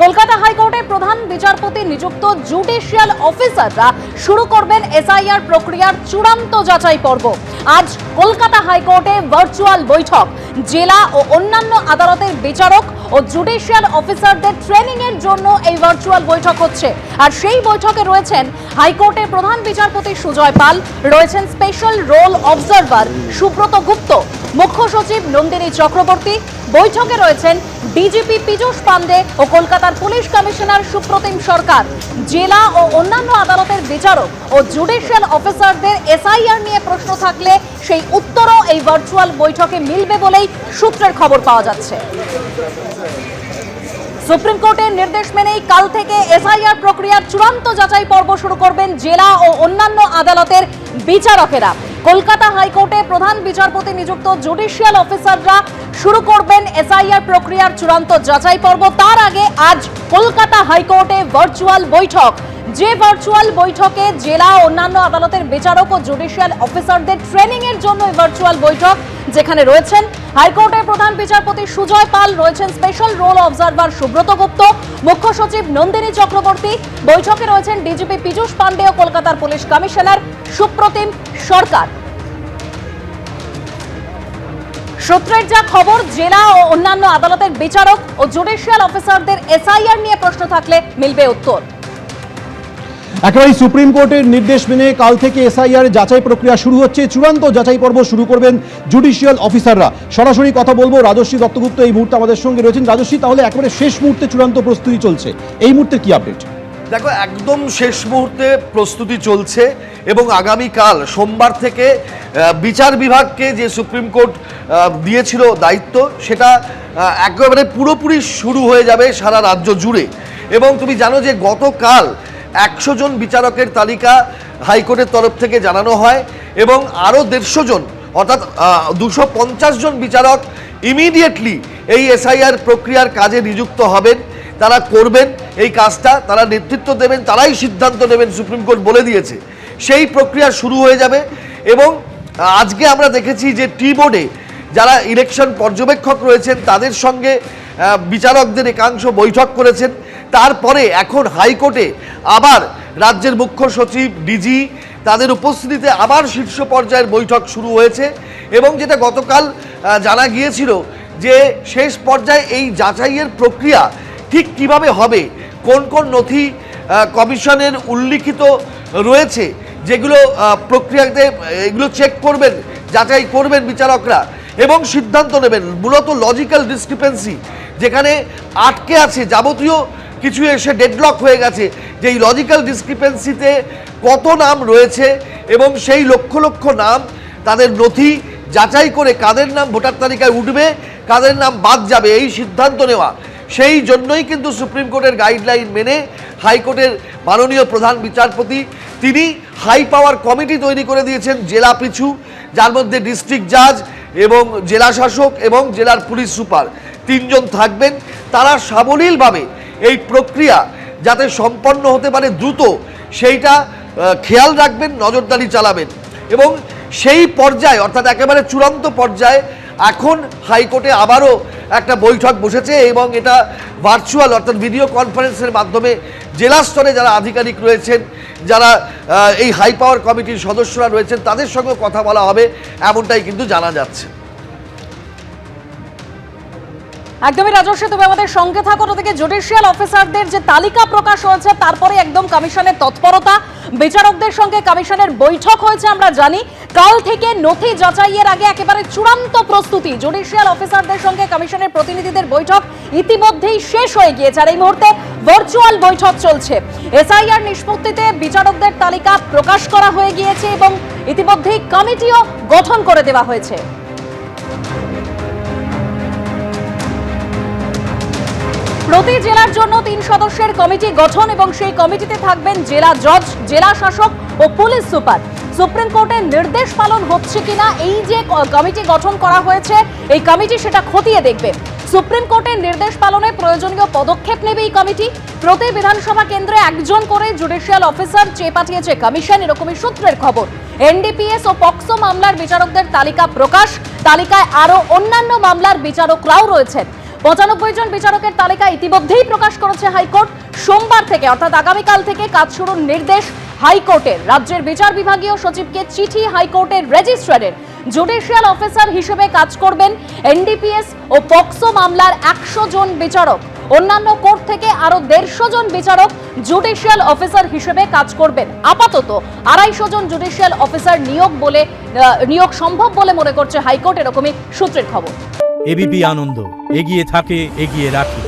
কলকাতা হাইকোর্টে প্রধান বিচারপতি নিযুক্ত জুডিশিয়াল অফিসাররা শুরু করবেন এসআইআর প্রক্রিয়ার চূড়ান্ত যাচাই পর্ব। আজ কলকাতা হাইকোর্টে ভার্চুয়াল বৈঠক। জেলা ও অন্যান্য আদালতের বিচারক ও জুডিশিয়াল অফিসারদের ট্রেনিং এর জন্য এই ভার্চুয়াল বৈঠক হচ্ছে। আর সেই বৈঠকে রয়েছেন হাইকোর্টের প্রধান বিচারপতি সুজয় পাল, রয়েছেন স্পেশাল রোল অবজারভার সুব্রত গুপ্ত, মুখ্য সচিব নন্দিনী চক্রবর্তী। বৈঠকে রয়েছেন ডিজিপি পীযূষ পান্ডে ও কলকাতার পুলিশ কমিশনার সুপ্রতিম সরকার। জেলা ও অন্যান্য আদালতের বিচারক ও জুডিশিয়াল অফিসারদের এসআইআর নিয়ে প্রশ্ন থাকলে সেই উত্তরও এই ভার্চুয়াল বৈঠকে মিলবে বলেই সূত্রের খবর পাওয়া যাচ্ছে। সুপ্রিম কোর্টের নির্দেশ মেনেই কাল থেকে এসআইআর প্রক্রিয়ার চূড়ান্ত যাচাই পর্ব শুরু করবেন জেলা ও অন্যান্য আদালতের বিচারকেরা। কলকাতা হাইকোর্টে প্রধান বিচারপতি নিযুক্ত জুডিশিয়াল অফিসাররা শুরু করবেন এসআইআর প্রক্রিয়ার চূড়ান্ত যাচাই পর্ব। তার আগে আজ কলকাতা হাইকোর্টে ভার্চুয়াল বৈঠক। যে ভার্চুয়াল বৈঠকে জেলা ও অন্যান্য আদালতের বিচারক ও জুডিশিয়াল অফিসারদের ট্রেনিং এর জন্য এই ভার্চুয়াল বৈঠক, যেখানে রয়েছেন হাইকোর্টের প্রধান বিচারপতি সুজয় পাল, রয়েছেন স্পেশাল রোল অবজারভার সুব্রত গুপ্ত, মুখ্য সচিব নন্দিনী চক্রবর্তী। বৈঠকে রয়েছেন ডিজিপি পীযূষ পান্ডে ও কলকাতার পুলিশ কমিশনার সুপ্রতিম সরকার। সূত্রের যা খবর, জেলা ও অন্যান্য আদালতের বিচারক ও জুডিশিয়াল অফিসারদের এসআইআর নিয়ে প্রশ্ন থাকলে মিলবে উত্তর। একেবারে সুপ্রিম কোর্টের নির্দেশ মেনে কাল থেকে এসআইআর যাচাই প্রক্রিয়া শুরু হচ্ছে। চূড়ান্ত যাচাই পর্ব শুরু করবেন জুডিশিয়াল অফিসাররা। সরাসরি কথা বলবো রাজশ্রী দত্তগুপ্ত এই মুহূর্তে আমাদের সঙ্গে রয়েছেন। রাজশ্রী, তাহলে একেবারে শেষ মুহূর্তে চূড়ান্ত প্রস্তুতি চলছে, এই মুহূর্তে কি আপডেট? দেখো, একদম শেষ মুহূর্তে প্রস্তুতি চলছে এবং আগামীকাল সোমবার থেকে বিচার বিভাগকে যে সুপ্রিম কোর্ট দিয়েছিল দায়িত্ব, সেটা একেবারে পুরোপুরি শুরু হয়ে যাবে সারা রাজ্য জুড়ে। এবং তুমি জানো যে গতকাল 100 জন বিচারকের তালিকা হাইকোর্টের তরফ থেকে জানানো হয় এবং আরও 150 জন অর্থাৎ 250 জন বিচারক ইমিডিয়েটলি এই এসআইআর প্রক্রিয়ার কাজে নিযুক্ত হবেন। তারা করবেন এই কাজটা, তারা নেতৃত্ব দেবেন, তারাই সিদ্ধান্ত নেবেন, সুপ্রিম কোর্ট বলে দিয়েছে। সেই প্রক্রিয়া শুরু হয়ে যাবে এবং আজকে আমরা দেখেছি যে টি বোর্ডে যারা ইলেকশন পর্যবেক্ষক রয়েছেন তাদের সঙ্গে বিচারকদের একাংশ বৈঠক করেছেন। তারপরে এখন হাইকোর্টে আবার রাজ্যের মুখ্য সচিব, ডিজি, তাদের উপস্থিতিতে আবার শীর্ষ পর্যায়ের বৈঠক শুরু হয়েছে। এবং যেটা গতকাল জানা গিয়েছিল যে শেষ পর্যায়ে এই যাচাইয়ের প্রক্রিয়া ঠিক কিভাবে হবে, কোন কোন নথি কমিশনের উল্লিখিত রয়েছে যেগুলো প্রক্রিয়াতে এগুলো চেক করবেন, যাচাই করবেন বিচারকরা এবং সিদ্ধান্ত নেবেন। মূলত লজিক্যাল ডিসক্রিপেন্সি যেখানে আটকে আছে, যাবতীয় কিছু এসে ডেডলক হয়ে গেছে, যে এই লজিক্যাল ডিসক্রিপেন্সিতে কত নাম রয়েছে এবং সেই লক্ষ লক্ষ নাম তাদের নথি যাচাই করে কাদের নাম ভোটার তালিকায় উঠবে, কাদের নাম বাদ যাবে, এই সিদ্ধান্ত নেওয়া। সেই জন্যই কিন্তু সুপ্রিম কোর্টের গাইডলাইন মেনে হাইকোর্টের মাননীয় প্রধান বিচারপতি তিনি হাই পাওয়ার কমিটি তৈরি করে দিয়েছেন জেলা পিছু, যার মধ্যে ডিস্ট্রিক্ট জাজ এবং জেলা শাসক এবং জেলার পুলিশ সুপার 3 জন থাকবেন। তারা সাবলীলভাবে এই প্রক্রিয়া যাতে সম্পন্ন হতে পারে দ্রুত, সেইটা খেয়াল রাখবেন, নজরদারি চালাবেন। এবং সেই পর্যায়ে অর্থাৎ একেবারে চূড়ান্ত পর্যায়ে এখন হাইকোর্টে আবারও একটা বৈঠক বসেছে এবং এটা ভার্চুয়াল অর্থাৎ ভিডিও কনফারেন্সের মাধ্যমে জেলা স্তরে যারা আধিকারিক রয়েছেন, যারা এই হাই পাওয়ার কমিটির সদস্যরা রয়েছেন, তাদের সঙ্গে কথা বলা হবে, এমনটাই কিন্তু জানা যাচ্ছে। একদমই রাজস্বী, তুমি আমাদের সঙ্গে থাকো। ওদিকে জুডিশিয়াল অফিসারদের যে তালিকা প্রকাশ হয়েছে, তারপরে একদম কমিশনের তৎপরতা, বিচারকদের সঙ্গে কমিশনের বৈঠক হয়েছে আমরা জানি। কাল থেকে নথি যাচাইয়ের আগে একেবারে চূড়ান্ত প্রস্তুতি। জুডিশিয়াল অফিসারদের সঙ্গে কমিশনের প্রতিনিধিদের বৈঠক ইতিমধ্যেই শেষ হয়ে গিয়েছে আর এই মুহূর্তে ভার্চুয়াল বৈঠক চলছে। এসআইআর নিষ্পত্তিতে বিচারকদের তালিকা প্রকাশ করা হয়ে গিয়েছে এবং ইতিমধ্যেই কমিটিও গঠন করে দেওয়া হয়েছে। প্রতি জেলার জন্য 3 সদস্যের কমিটি গঠন এবং সেই কমিটিতে থাকবেন জেলা জজ, জেলা শাসক ও পুলিশ সুপার। সুপ্রিম কোর্টের নির্দেশ পালন হচ্ছে কিনা এই যে কমিটি গঠন করা হয়েছে, এই কমিটি সেটা খতিয়ে দেখবে। সুপ্রিম কোর্টের নির্দেশ পালনে প্রয়োজনীয় পদক্ষেপ নেবে এই কমিটি। প্রতি বিধানসভা কেন্দ্রে 1 জন করে জুডিশিয়াল অফিসার চেয়ে পাঠিয়েছে কমিশন, এরকমই সূত্রের খবর। এনডিপিএস ও পক্সো মামলার বিচারকদের তালিকা প্রকাশ, তালিকায় আরো অন্যান্য মামলার বিচারকরাও রয়েছেন। 95 জন বিচারকের তালিকা ইতিমধ্যেই প্রকাশ করেছে হাইকোর্ট। সোমবার থেকে অর্থাৎ আগামীকাল থেকে কাজ শুরুর নির্দেশ হাইকোর্টের। রাজ্যের বিচার বিভাগীয় সচিবকে চিঠি হাইকোর্টের রেজিস্ট্রারের। জুডিশিয়াল অফিসার হিসেবে কাজ করবেন এনডিপিএস ও পক্সো মামলার 100 জন বিচারক। অন্যান্য কোর্ট থেকে আরো 150 জন বিচারক জুডিশিয়াল অফিসার হিসেবে কাজ করবেন। আপাতত 250 জন জুডিশিয়াল অফিসার নিয়োগ সম্ভব বলে মনে করছে হাইকোর্ট, এরকমই সূত্রের খবর। এবিপি আনন্দ, এগিয়ে থাকে, এগিয়ে রাখে।